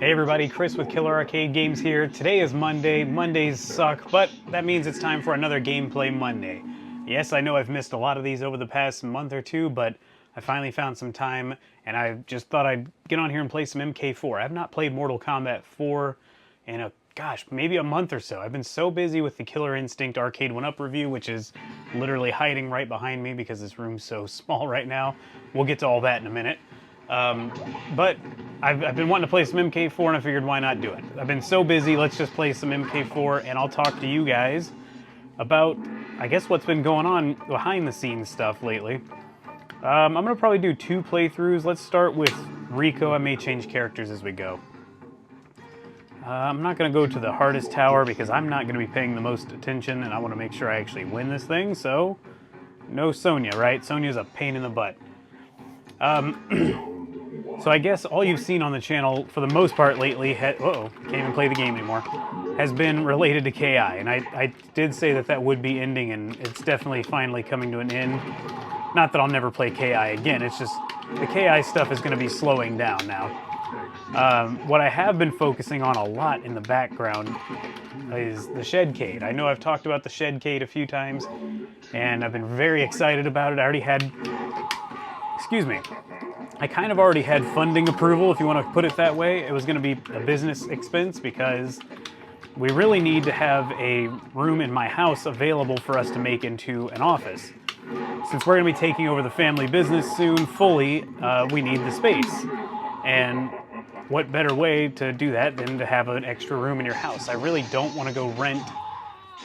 Hey everybody, Chris with Killer Arcade Games here. Today is Monday. Mondays suck, but that means it's time for another Gameplay Monday. Yes, I know I've missed a lot of these over the past month or two, but I finally found some time, and I just thought I'd get on here and play some MK4. I've not played Mortal Kombat 4 in maybe a month or so. I've been so busy with the Killer Instinct Arcade 1-Up review, which is literally hiding right behind me because this room's so small right now. We'll get to all that in a minute. But I've been wanting to play some MK4 and I figured why not do it. I've been so busy, let's just play some MK4 and I'll talk to you guys about, I guess, what's been going on behind the scenes stuff lately. I'm going to probably do 2 playthroughs. Let's start with Rico. I may change characters as we go. I'm not going to go to the hardest tower because I'm not going to be paying the most attention and I want to make sure I actually win this thing, so no Sonya, right? Sonya's a pain in the butt. So I guess all you've seen on the channel, for the most part lately, can't even play the game anymore, has been related to KI. And I did say that would be ending, and it's definitely finally coming to an end. Not that I'll never play KI again, it's just the KI stuff is going to be slowing down now. What I have been focusing on a lot in the background is the Shed-Cade. I know I've talked about the Shed-Cade a few times, and I've been very excited about it. I already had... Excuse me. I kind of already had funding approval, if you want to put it that way. It was going to be a business expense because we really need to have a room in my house available for us to make into an office. Since we're going to be taking over the family business soon fully, we need the space. And what better way to do that than to have an extra room in your house? I really don't want to go rent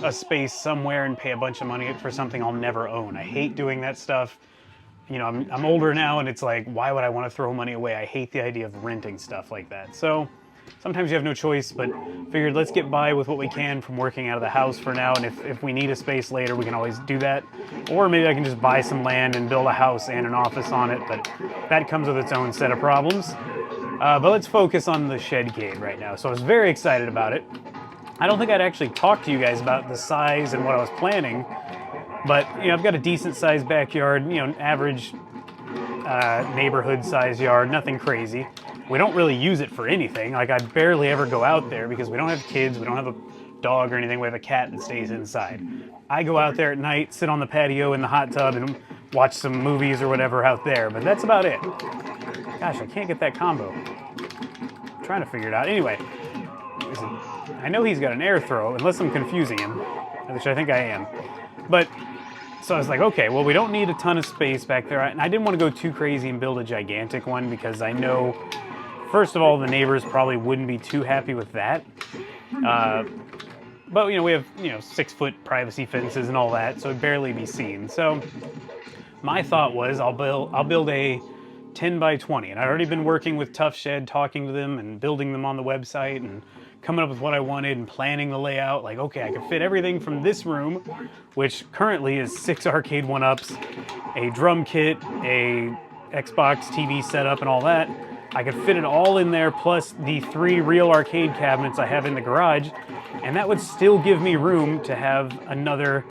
a space somewhere and pay a bunch of money for something I'll never own. I hate doing that stuff. You know, I'm older now, and it's like, why would I want to throw money away? I hate the idea of renting stuff like that. So sometimes you have no choice, but figured let's get by with what we can from working out of the house for now, and if we need a space later, we can always do that. Or maybe I can just buy some land and build a house and an office on it, but that comes with its own set of problems. But let's focus on the Shed-Cade right now. So I was very excited about it. I don't think I'd actually talk to you guys about the size and what I was planning, but, you know, I've got a decent-sized backyard, you know, average neighborhood-sized yard, nothing crazy. We don't really use it for anything. Like, I barely ever go out there because we don't have kids, we don't have a dog or anything. We have a cat that stays inside. I go out there at night, sit on the patio in the hot tub, and watch some movies or whatever out there, but that's about it. Gosh, I can't get that combo. I'm trying to figure it out. Anyway, I know he's got an air throw, unless I'm confusing him, which I think I am. But, so I was like, okay, well, we don't need a ton of space back there. And I didn't want to go too crazy and build a gigantic one because I know, first of all, the neighbors probably wouldn't be too happy with that. But, you know, we have, 6-foot privacy fences and all that, so it'd barely be seen. So my thought was I'll build a 10 by 20. And I'd already been working with Tough Shed, talking to them and building them on the website and coming up with what I wanted and planning the layout. Like, okay, I could fit everything from this room, which currently is 6 arcade 1-ups, a drum kit, a Xbox TV setup and all that. I could fit it all in there, plus the 3 real arcade cabinets I have in the garage, and that would still give me room to have another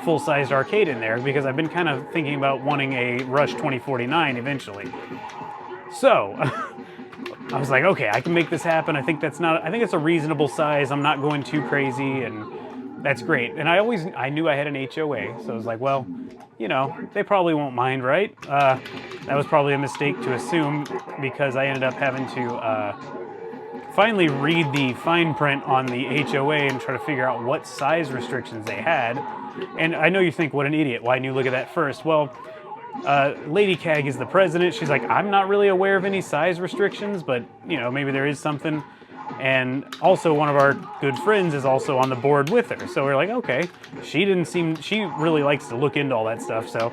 full-sized arcade in there, because I've been kind of thinking about wanting a Rush 2049 eventually. So, I was like, okay, I can make this happen. I think it's a reasonable size. I'm not going too crazy, and that's great. And I knew I had an HOA, so I was like, well, you know, they probably won't mind, right? That was probably a mistake to assume because I ended up having to finally read the fine print on the HOA and try to figure out what size restrictions they had. And I know you think, what an idiot. Why didn't you look at that first? Well, Lady Cag is the president. She's like, I'm not really aware of any size restrictions, but, you know, maybe there is something. And also one of our good friends is also on the board with her. So we're like, okay, she really likes to look into all that stuff. So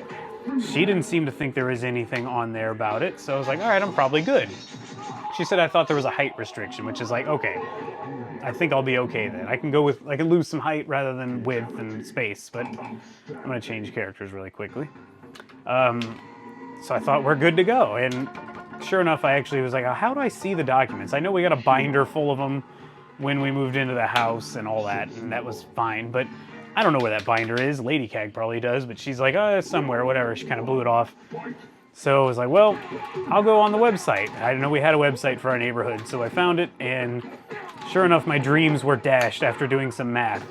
she didn't seem to think there was anything on there about it. So I was like, all right, I'm probably good. She said I thought there was a height restriction, which is like, okay, I think I'll be okay then. I can lose some height rather than width and space, but I'm going to change characters really quickly. So I thought we're good to go, and sure enough, I actually was like, how do I see the documents? I know we got a binder full of them when we moved into the house and all that, and that was fine, but I don't know where that binder is. Lady Cag probably does, but she's like, oh, it's somewhere, whatever. She kind of blew it off. So I was like, well, I'll go on the website. I didn't know we had a website for our neighborhood, so I found it, and sure enough, my dreams were dashed after doing some math.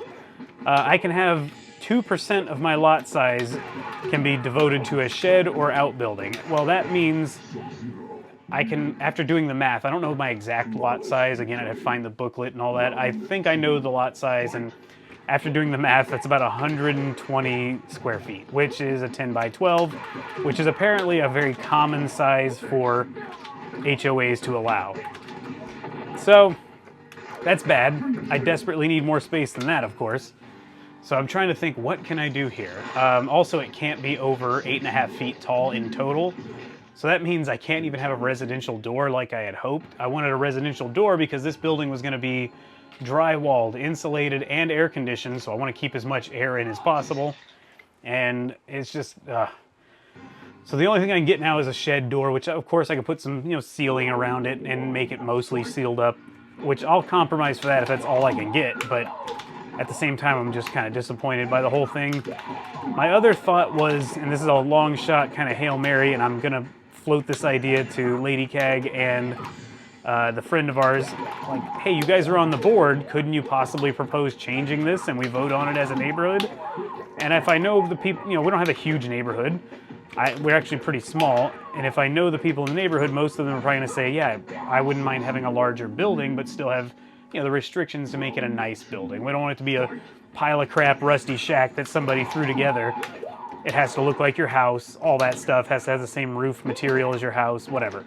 I can have 2% of my lot size can be devoted to a shed or outbuilding. Well, that means I can, after doing the math, I don't know my exact lot size. Again, I'd have to find the booklet and all that. I think I know the lot size, and after doing the math, that's about 120 square feet, which is a 10 by 12, which is apparently a very common size for HOAs to allow. So that's bad. I desperately need more space than that, of course. So I'm trying to think, what can I do here? Also, it can't be over 8.5 feet tall in total. So that means I can't even have a residential door like I had hoped. I wanted a residential door because this building was going to be drywalled, insulated, and air conditioned, so I want to keep as much air in as possible. And it's just, so the only thing I can get now is a shed door, which of course I could put some, sealing around it and make it mostly sealed up, which I'll compromise for that if that's all I can get, but at the same time I'm just kind of disappointed by the whole thing. My other thought was, and this is a long shot kind of Hail Mary, and I'm gonna float this idea to Lady Cag and the friend of ours, like, hey, you guys are on the board, couldn't you possibly propose changing this and we vote on it as a neighborhood? And if I know the people, we don't have a huge neighborhood, we're actually pretty small, and if I know the people in the neighborhood, most of them are probably going to say, yeah, I wouldn't mind having a larger building, but still have, the restrictions to make it a nice building. We don't want it to be a pile of crap, rusty shack that somebody threw together. It has to look like your house, all that stuff, has to have the same roof material as your house, whatever.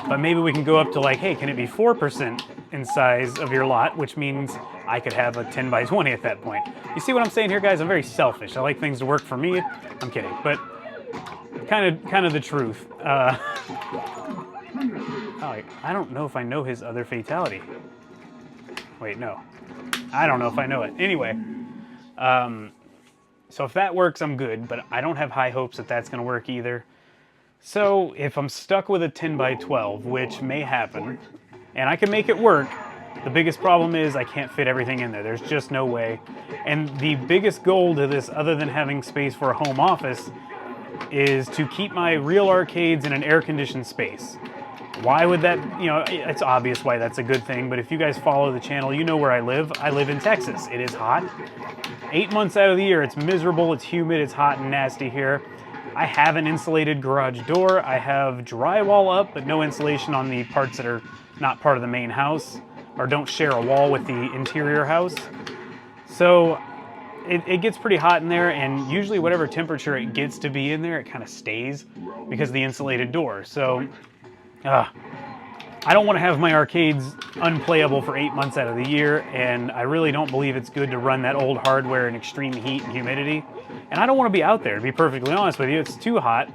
But maybe we can go up to like, hey, can it be 4% in size of your lot, which means I could have a 10 by 20 at that point. You see what I'm saying here, guys? I'm very selfish. I like things to work for me. I'm kidding, but kind of the truth. I don't know if I know his other fatality. Wait, no. I don't know if I know it. Anyway, so if that works, I'm good, but I don't have high hopes that that's going to work either. So if I'm stuck with a 10 by 12, which may happen, and I can make it work, the biggest problem is I can't fit everything in there. There's just no way. And the biggest goal to this, other than having space for a home office, is to keep my real arcades in an air-conditioned space. Why would that, it's obvious why that's a good thing, but if you guys follow the channel, you know where I live. I live in Texas. It is hot. 8 months out of the year, it's miserable, it's humid, it's hot and nasty here. I have an insulated garage door. I have drywall up, but no insulation on the parts that are not part of the main house or don't share a wall with the interior house. So it gets pretty hot in there, and usually whatever temperature it gets to be in there, it kind of stays because of the insulated door. So I don't want to have my arcades unplayable for 8 months out of the year, and I really don't believe it's good to run that old hardware in extreme heat and humidity. And I don't want to be out there, to be perfectly honest with you. It's too hot.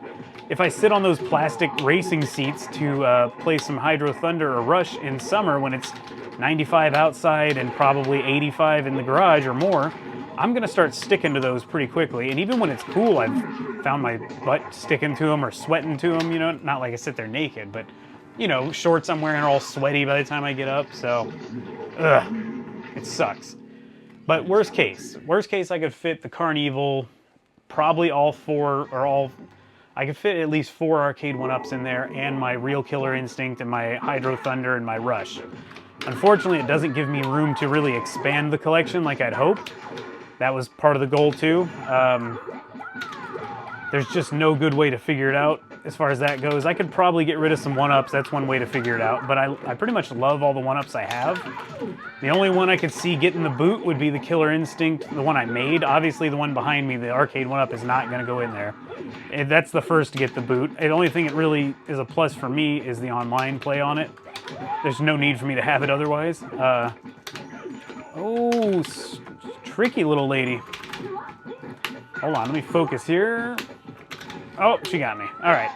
If I sit on those plastic racing seats to play some Hydro Thunder or Rush in summer when it's 95 outside and probably 85 in the garage or more, I'm going to start sticking to those pretty quickly. And even when it's cool, I've found my butt sticking to them or sweating to them, not like I sit there naked, but shorts I'm wearing are all sweaty by the time I get up, so, it sucks. But worst case, I could fit the Carnival, probably all four, I could fit at least 4 arcade 1-ups in there, and my Real Killer Instinct, and my Hydro Thunder, and my Rush. Unfortunately, it doesn't give me room to really expand the collection like I'd hoped. That was part of the goal, too. There's just no good way to figure it out as far as that goes. I could probably get rid of some 1-ups. That's one way to figure it out. But I pretty much love all the 1-ups I have. The only one I could see getting the boot would be the Killer Instinct, the one I made. Obviously, the one behind me, the arcade 1-up, is not going to go in there. That's the first to get the boot. The only thing that really is a plus for me is the online play on it. There's no need for me to have it otherwise. Tricky little lady. Hold on, let me focus here. Oh, she got me. All right.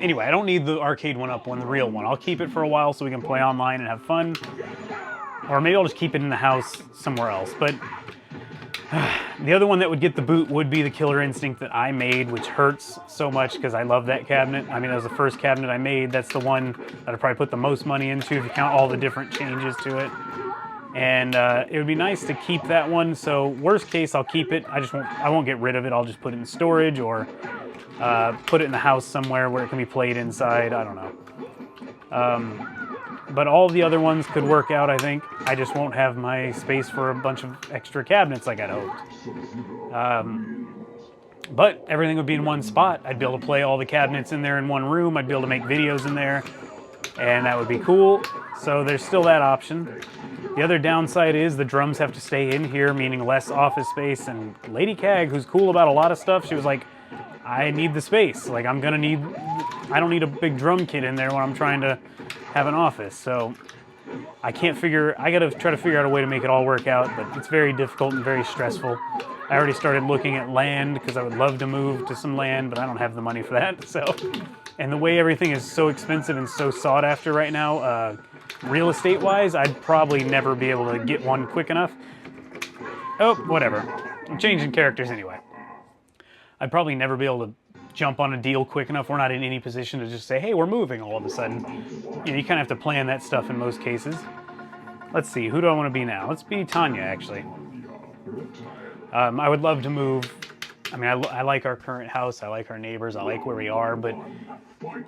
Anyway, I don't need the arcade 1-up one, the real one. I'll keep it for a while so we can play online and have fun. Or maybe I'll just keep it in the house somewhere else. But the other one that would get the boot would be the Killer Instinct that I made, which hurts so much because I love that cabinet. I mean, that was the first cabinet I made. That's the one that I probably put the most money into if you count all the different changes to it. And it would be nice to keep that one. So worst case, I'll keep it. I won't get rid of it. I'll just put it in storage or put it in the house somewhere where it can be played inside. I don't know. But all the other ones could work out, I think. I just won't have my space for a bunch of extra cabinets like I'd hoped. But everything would be in one spot. I'd be able to play all the cabinets in there in one room. I'd be able to make videos in there, and that would be cool. So there's still that option. The other downside is the drums have to stay in here, meaning less office space. And Lady Cag, who's cool about a lot of stuff, she was like, I need the space. Like, I don't need a big drum kit in there when I'm trying to have an office. So I gotta try to figure out a way to make it all work out, but it's very difficult and very stressful. I already started looking at land because I would love to move to some land, but I don't have the money for that. So, and the way everything is so expensive and so sought after right now, real estate wise, I'd probably never be able to get one quick enough. Oh, whatever. I'm changing characters anyway. I'd probably never be able to jump on a deal quick enough. We're not in any position to just say, hey, we're moving all of a sudden. You know, you kind of have to plan that stuff in most cases. Let's see, who do I want to be now? Let's be Tanya, actually. I would love to move. I mean, I like our current house. I like our neighbors. I like where we are. But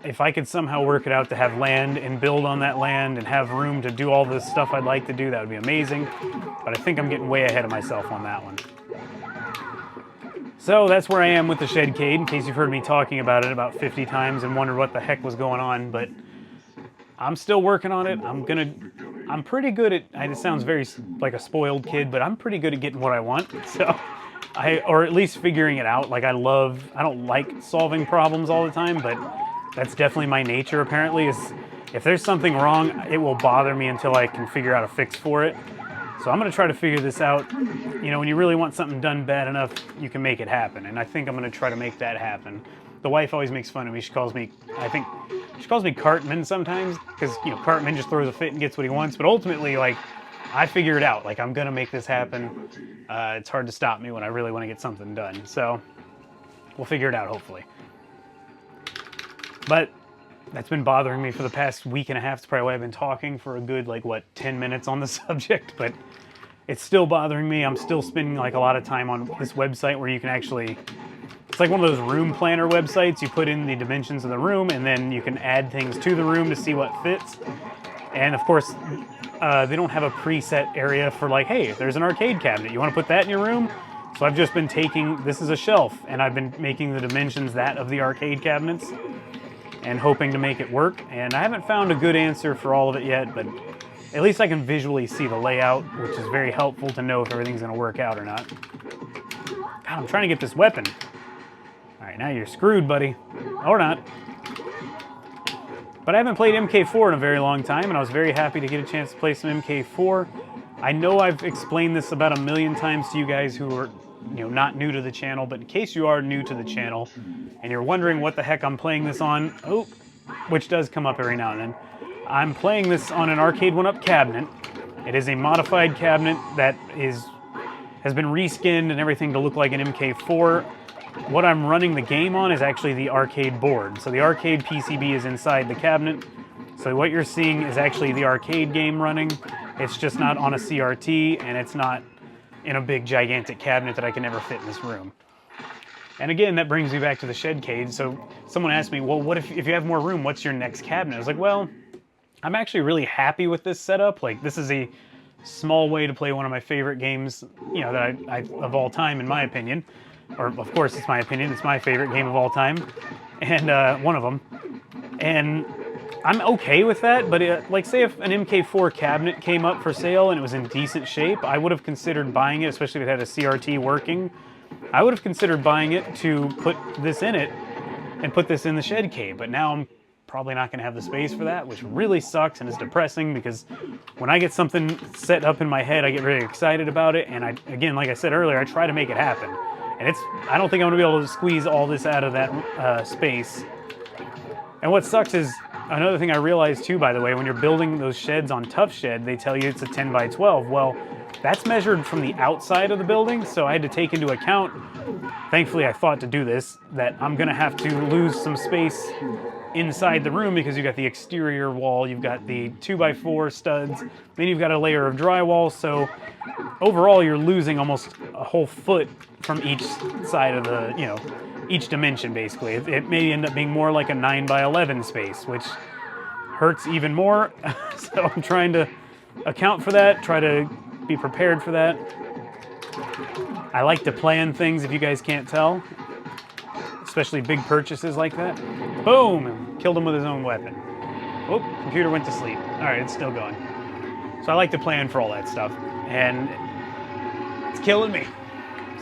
if I could somehow work it out to have land and build on that land and have room to do all the stuff I'd like to do, that would be amazing. But I think I'm getting way ahead of myself on that one. So that's where I am with the Shed-Cade, in case you've heard me talking about it about 50 times and wondered what the heck was going on. But I'm still working on it. I'm pretty good at, it sounds very like a spoiled kid, but I'm pretty good at getting what I want. So, or at least figuring it out. Like I don't like solving problems all the time, but that's definitely my nature apparently, is if there's something wrong, it will bother me until I can figure out a fix for it. So I'm gonna try to figure this out. You know, when you really want something done bad enough, you can make it happen. And I think I'm gonna try to make that happen. The wife always makes fun of me. She calls me Cartman sometimes, because, you know, Cartman just throws a fit and gets what he wants. But ultimately, like, I figure it out. Like, I'm going to make this happen. It's hard to stop me when I really want to get something done. So we'll figure it out, hopefully. But that's been bothering me for the past week and a half. It's probably why I've been talking for a good, like, 10 minutes on the subject. But it's still bothering me. I'm still spending, like, a lot of time on this website where you can actually... It's like one of those room planner websites. You put in the dimensions of the room, and then you can add things to the room to see what fits. And of course, they don't have a preset area for like, hey, there's an arcade cabinet. You want to put that in your room? So I've just been this is a shelf, and I've been making the dimensions that of the arcade cabinets and hoping to make it work. And I haven't found a good answer for all of it yet, but at least I can visually see the layout, which is very helpful to know if everything's going to work out or not. God, I'm trying to get this weapon. All right, now you're screwed, buddy. Or not. But I haven't played MK4 in a very long time, and I was very happy to get a chance to play some MK4. I know I've explained this about a million times to you guys who are, you know, not new to the channel, but in case you are new to the channel and you're wondering what the heck I'm playing this on, which does come up every now and then, I'm playing this on an arcade 1-up cabinet. It is a modified cabinet that has been reskinned and everything to look like an MK4. What I'm running the game on is actually the arcade board. So the arcade PCB is inside the cabinet. So what you're seeing is actually the arcade game running. It's just not on a CRT, and it's not in a big gigantic cabinet that I can never fit in this room. And again, that brings me back to the Shed-Cade. So someone asked me, well, what if you have more room, what's your next cabinet? I was like, well, I'm actually really happy with this setup. Like, this is a small way to play one of my favorite games, you know, that I of all time, in my opinion. Or, of course, it's my opinion. It's my favorite game of all time. And one of them. And I'm okay with that. But, like, say if an MK4 cabinet came up for sale and it was in decent shape, I would have considered buying it, especially if it had a CRT working. I would have considered buying it to put this in it and put this in the Shed-Cade. But now I'm probably not going to have the space for that, which really sucks and is depressing, because when I get something set up in my head, I get really excited about it. And again, like I said earlier, I try to make it happen. And I don't think I'm going to be able to squeeze all this out of that space. And what sucks is, another thing I realized too, by the way, when you're building those sheds on Tough Shed, they tell you it's a 10 by 12. Well, that's measured from the outside of the building, so I had to take into account, thankfully I thought to do this, that I'm going to have to lose some space inside the room, because you've got the exterior wall, you've got the 2x4 studs, then you've got a layer of drywall, so overall you're losing almost a whole foot from each side of the, you know, each dimension, basically. It may end up being more like a 9 by 11 space, which hurts even more. So I'm trying to account for that, try to be prepared for that. I like to plan things, if you guys can't tell, especially big purchases like that. Boom! Killed him with his own weapon. Oh, computer went to sleep. All right, it's still going. So I like to plan for all that stuff, and it's killing me.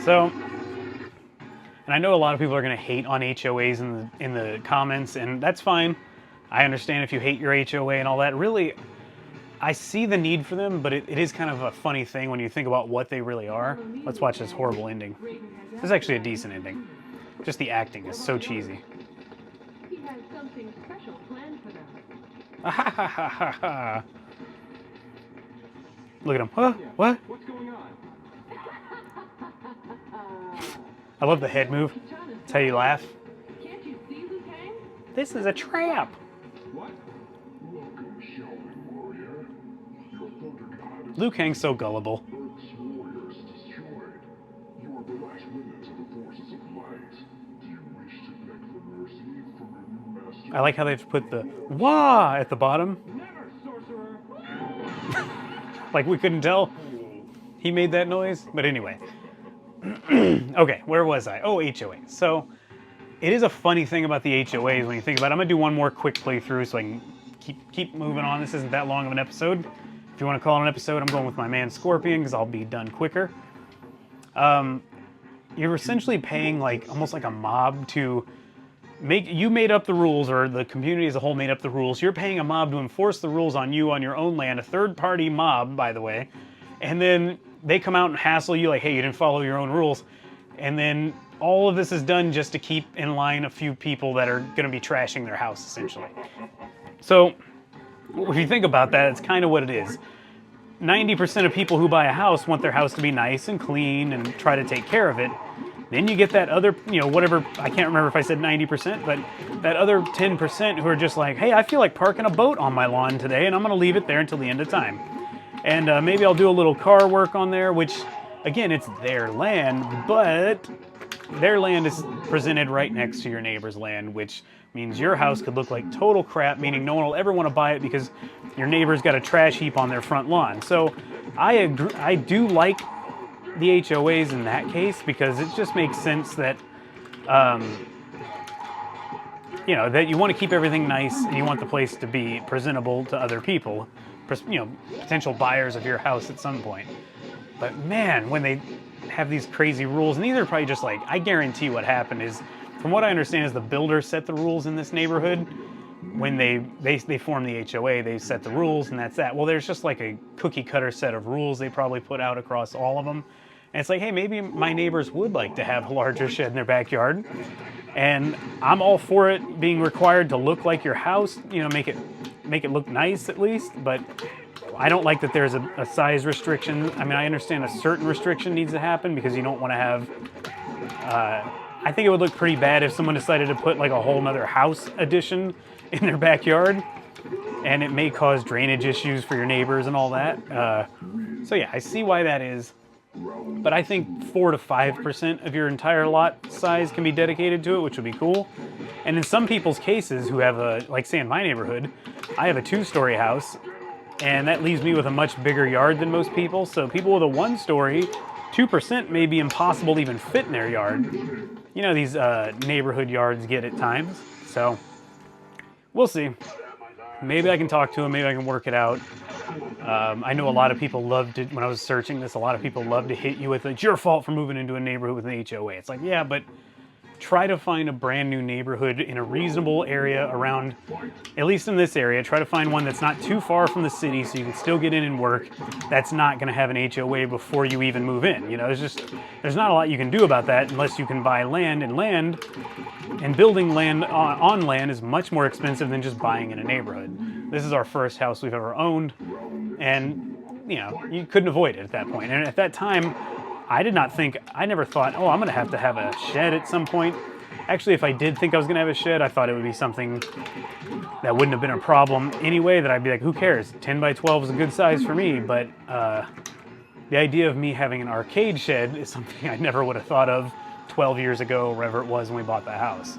So, and I know a lot of people are going to hate on HOAs in the comments, and that's fine. I understand if you hate your HOA and all that. Really, I see the need for them, but it is kind of a funny thing when you think about what they really are. Let's watch this horrible ending. This is actually a decent ending. Just the acting is so cheesy. He has something special planned for them. Ha ha ha ha ha. Look at him. Huh? What? What's going on? I love the head move. That's how you laugh. Can't you see, Liu Kang? This is a trap. What? Welcome, Shaolin warrior. Your thunder god Liu Kang's so gullible. Earth's warriors destroyed. You are the last remnants of the forces of light. Do you wish to beg for mercy from your new master? I like how they've put the wah at the bottom. Never, sorcerer! Like we couldn't tell he made that noise. But anyway. Okay, where was I? Oh, HOA. So it is a funny thing about the HOAs when you think about it. I'm going to do one more quick playthrough so I can keep moving on. This isn't that long of an episode. If you want to call it an episode, I'm going with my man Scorpion because I'll be done quicker. You're essentially paying like almost like a mob to you made up the rules, or the community as a whole made up the rules. You're paying a mob to enforce the rules on you on your own land, a third-party mob, by the way. And then they come out and hassle you like, hey, you didn't follow your own rules. And then all of this is done just to keep in line a few people that are going to be trashing their house, essentially. So if you think about that, it's kind of what it is. 90% of people who buy a house want their house to be nice and clean and try to take care of it. Then you get that other, whatever, I can't remember if I said 90%, but that other 10% who are just like, hey, I feel like parking a boat on my lawn today, and I'm going to leave it there until the end of time. And maybe I'll do a little car work on there, which, again, it's their land, but their land is presented right next to your neighbor's land, which means your house could look like total crap, meaning no one will ever want to buy it because your neighbor's got a trash heap on their front lawn. So I agree, I do like the HOAs in that case because it just makes sense that, that you want to keep everything nice and you want the place to be presentable to other people, potential buyers of your house at some point. But man, when they have these crazy rules, and these are probably just like, I guarantee what happened is, from what I understand is the builder set the rules in this neighborhood. When they formed the HOA, they set the rules and that's that. Well, there's just like a cookie cutter set of rules they probably put out across all of them. And it's like, hey, maybe my neighbors would like to have a larger shed in their backyard. And I'm all for it being required to look like your house, make it look nice at least. But I don't like that there's a size restriction. I mean, I understand a certain restriction needs to happen because you don't want to have, I think it would look pretty bad if someone decided to put like a whole nother house addition in their backyard. And it may cause drainage issues for your neighbors and all that. So yeah, I see why that is. But I think 4 to 5% of your entire lot size can be dedicated to it, which would be cool. And in some people's cases who have like say in my neighborhood, I have a 2-story house, and that leaves me with a much bigger yard than most people. So people with a 1-story, 2% may be impossible to even fit in their yard. These neighborhood yards get at times. So we'll see. Maybe I can talk to them, maybe I can work it out. I know a lot of people loved it when I was searching this. A lot of people love to hit you with, it's your fault for moving into a neighborhood with an HOA. It's like, yeah, but try to find a brand new neighborhood in a reasonable area around, at least in this area. Try to find one that's not too far from the city so you can still get in and work. That's not going to have an HOA before you even move in. There's not a lot you can do about that unless you can buy land, and building land on land is much more expensive than just buying in a neighborhood. This is our first house we've ever owned, and you couldn't avoid it at that point. And at that time, I never thought, oh, I'm going to have a shed at some point. Actually, if I did think I was going to have a shed, I thought it would be something that wouldn't have been a problem anyway, that I'd be like, who cares? 10 by 12 is a good size for me, but the idea of me having an arcade shed is something I never would have thought of 12 years ago, wherever it was when we bought the house.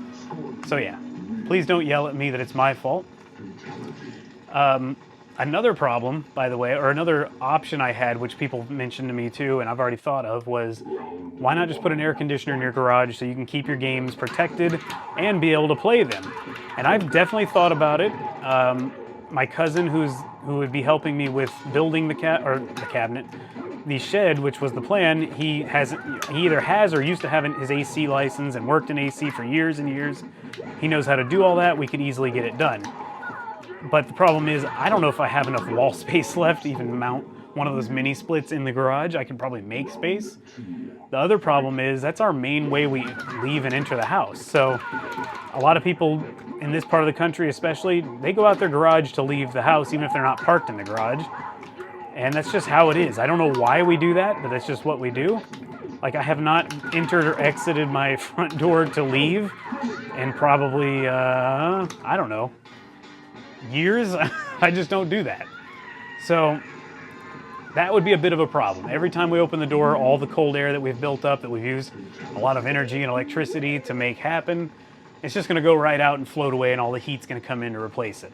So yeah, please don't yell at me that it's my fault. Another problem, by the way, or another option I had, which people mentioned to me too, and I've already thought of, was why not just put an air conditioner in your garage so you can keep your games protected and be able to play them? And I've definitely thought about it. My cousin, who would be helping me with building the shed, which was the plan, he either has or used to have his AC license and worked in AC for years and years. He knows how to do all that. We could easily get it done. But the problem is, I don't know if I have enough wall space left to even mount one of those mini splits in the garage. I could probably make space. The other problem is, that's our main way we leave and enter the house. So a lot of people in this part of the country especially, they go out their garage to leave the house even if they're not parked in the garage. And that's just how it is. I don't know why we do that, but that's just what we do. Like, I have not entered or exited my front door to leave in probably, I don't know, years. I just don't do that. So that would be a bit of a problem. Every time we open the door, all the cold air that we've built up, that we've used a lot of energy and electricity to make happen, it's just going to go right out and float away, and all the heat's going to come in to replace it.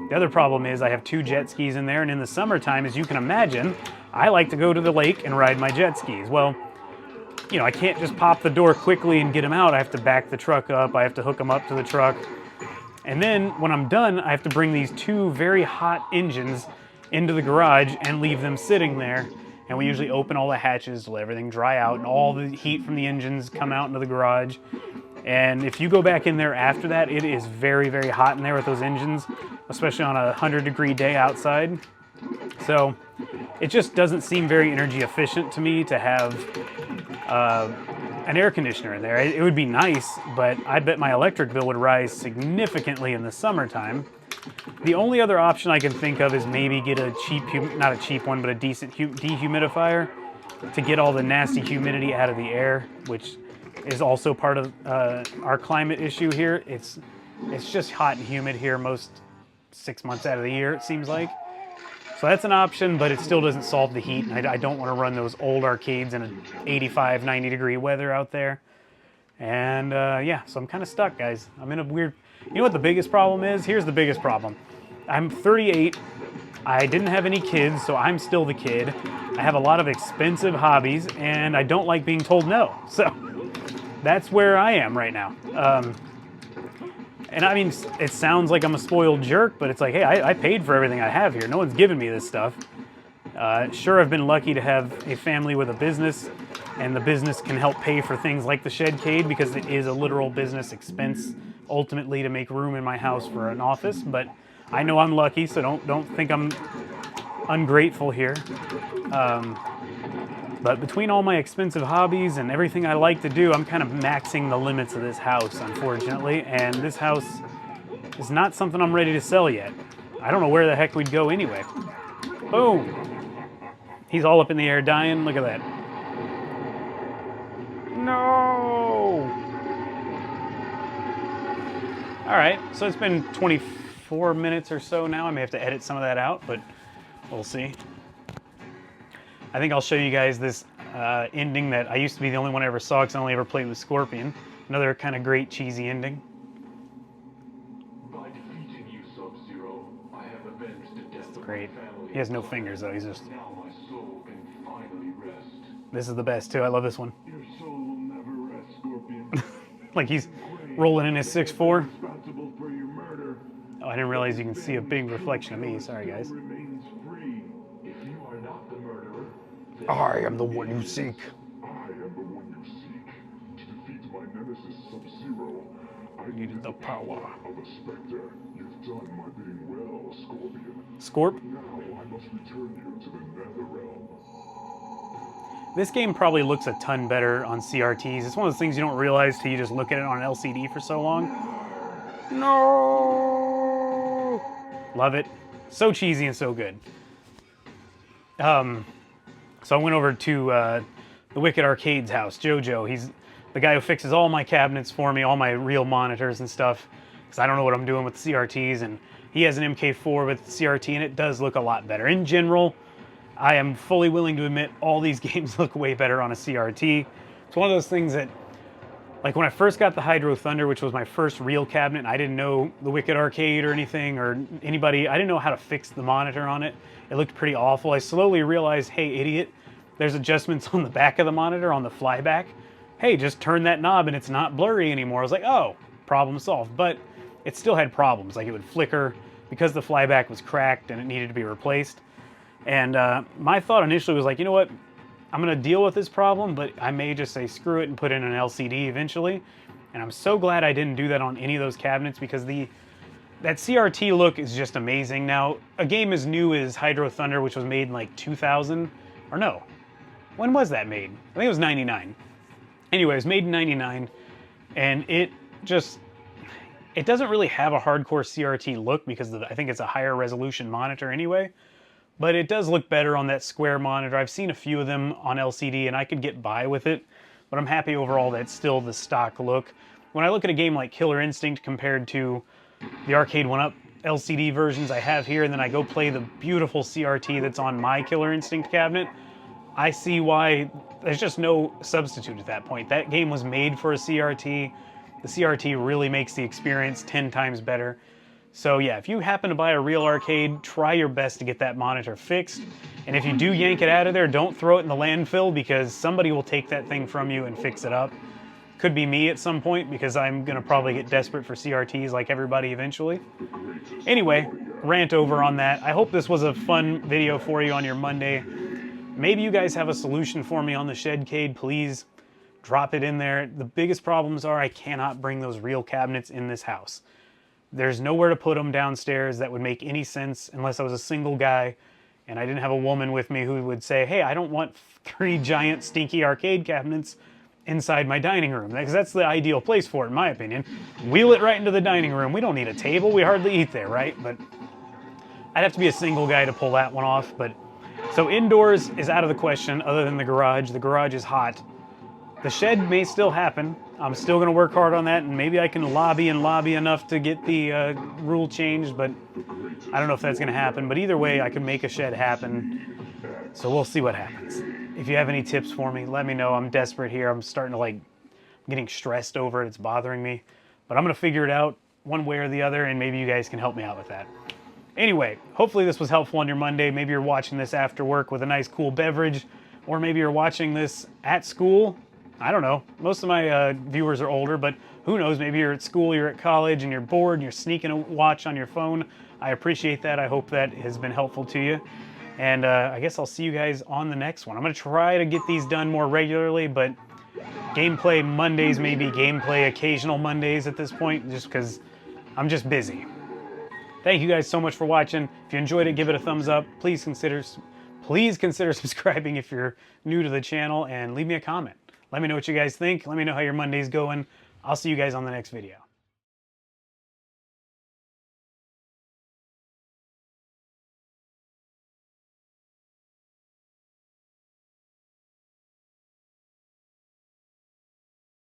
The other problem is I have 2 jet skis in there, and in the summertime, as you can imagine, I like to go to the lake and ride my jet skis. Well, you know, I can't just pop the door quickly and get them out. I have to back the truck up. I have to hook them up to the truck. And then when I'm done, I have to bring these 2 very hot engines into the garage and leave them sitting there. And we usually open all the hatches to let everything dry out and all the heat from the engines come out into the garage. And if you go back in there after that, it is very, very hot in there with those engines, especially on a 100-degree day outside. So it just doesn't seem very energy efficient to me to have an air conditioner in there. It would be nice, but I bet my electric bill would rise significantly in the summertime. The only other option I can think of is maybe get a cheap, not a cheap one, but a decent dehumidifier to get all the nasty humidity out of the air, which is also part of our climate issue here. It's just hot and humid here most 6 months out of the year, it seems like. So that's an option, but it still doesn't solve the heat. I don't want to run those old arcades in an 85, 90 degree weather out there. And yeah, so I'm kind of stuck, guys. I'm in a weird... You know what the biggest problem is? Here's the biggest problem. I'm 38. I didn't have any kids, so I'm still the kid. I have a lot of expensive hobbies, and I don't like being told no. So that's where I am right now. And I mean, it sounds like I'm a spoiled jerk, but it's like, hey, I paid for everything I have here. No one's giving me this stuff. Sure, I've been lucky to have a family with a business, and the business can help pay for things like the Shed-Cade because it is a literal business expense, ultimately, to make room in my house for an office. But I know I'm lucky, so don't think I'm ungrateful here. But between all my expensive hobbies and everything I like to do, I'm kind of maxing the limits of this house, unfortunately. And this house is not something I'm ready to sell yet. I don't know where the heck we'd go anyway. Boom! He's all up in the air dying. Look at that. No! All right, so it's been 24 minutes or so now. I may have to edit some of that out, but we'll see. I think I'll show you guys this ending that I used to be the only one I ever saw because I only ever played with Scorpion. Another kind of great cheesy ending. By defeating you, Sub-Zero, I have avenged the death of Great. my family. He has no fingers though. He's just... Now my soul can finally rest. This is the best too. I love this one. Your soul will never rest, Scorpion. Like he's rolling in his 6'4". Responsible for your murder. Oh, I didn't realize you can see a big reflection of me. Sorry, guys. Remains free. If you are not the murderer, then I am the one you seek. I am the one you seek. To defeat my nemesis Sub-Zero, I Needed the power. of a Spectre. You've done my bidding well, Scorpion. Scorp? Now I must return you to the Netherrealm. This game probably looks a ton better on CRTs. It's one of those things you don't realize till you just look at it on an LCD for so long. No! Love it. So cheesy and so good. So I went over to the Wicked Arcade's house, Jojo. He's the guy who fixes all my cabinets for me, all my real monitors and stuff, because I don't know what I'm doing with the CRTs, and he has an MK4 with CRT, and it does look a lot better. In general, I am fully willing to admit all these games look way better on a CRT. It's one of those things that Like when I first got the Hydro Thunder, which was my first real cabinet, I didn't know the Wicked Arcade or anything, or anybody, I didn't know how to fix the monitor on it. It looked pretty awful. I slowly realized, hey, idiot, there's adjustments on the back of the monitor, on the flyback. Hey, just turn that knob and it's not blurry anymore. I was like, oh, problem solved. But it still had problems. Like it would flicker because the flyback was cracked and it needed to be replaced. And my thought initially was like, you know what? I'm going to deal with this problem, but I may just say screw it and put in an LCD eventually. And I'm so glad I didn't do that on any of those cabinets, because that CRT look is just amazing. Now, a game as new as Hydro Thunder, which was made in like 2000, or no, when was that made? I think it was 99. Anyway, it was made in 99, and it doesn't really have a hardcore CRT look because I think it's a higher resolution monitor anyway. But it does look better on that square monitor. I've seen a few of them on LCD and I could get by with it, but I'm happy overall that it's still the stock look. When I look at a game like Killer Instinct compared to the Arcade 1-Up LCD versions I have here, and then I go play the beautiful CRT that's on my Killer Instinct cabinet, I see why there's just no substitute at that point. That game was made for a CRT. The CRT really makes the experience 10 times better. So yeah, if you happen to buy a real arcade, try your best to get that monitor fixed. And if you do yank it out of there, don't throw it in the landfill, because somebody will take that thing from you and fix it up. Could be me at some point, because I'm going to probably get desperate for CRTs like everybody eventually. Anyway, rant over on that. I hope this was a fun video for you on your Monday. Maybe you guys have a solution for me on the Shed-Cade. Please drop it in there. The biggest problems are I cannot bring those real cabinets in this house. There's nowhere to put them downstairs that would make any sense unless I was a single guy and I didn't have a woman with me who would say, hey, I don't want 3 giant stinky arcade cabinets inside my dining room, because that's the ideal place for it, in my opinion. Wheel it right into the dining room. We don't need a table. We hardly eat there, right? But I'd have to be a single guy to pull that one off. But so indoors is out of the question, other than the garage. The garage is hot. The shed may still happen. I'm still going to work hard on that, and maybe I can lobby enough to get the rule changed, but I don't know if that's going to happen. But either way, I can make a shed happen, so we'll see what happens. If you have any tips for me, let me know. I'm desperate here. I'm starting to I'm getting stressed over it. It's bothering me, but I'm going to figure it out one way or the other, and maybe you guys can help me out with that. Anyway, hopefully this was helpful on your Monday. Maybe you're watching this after work with a nice cool beverage, or maybe you're watching this at school. I don't know. Most of my viewers are older, but who knows? Maybe you're at school, you're at college, and you're bored, and you're sneaking a watch on your phone. I appreciate that. I hope that has been helpful to you. And I guess I'll see you guys on the next one. I'm going to try to get these done more regularly, but gameplay Mondays may be gameplay occasional Mondays at this point, just because I'm just busy. Thank you guys so much for watching. If you enjoyed it, give it a thumbs up. Please consider subscribing if you're new to the channel, and leave me a comment. Let me know what you guys think. Let me know how your Monday's going. I'll see you guys on the next video.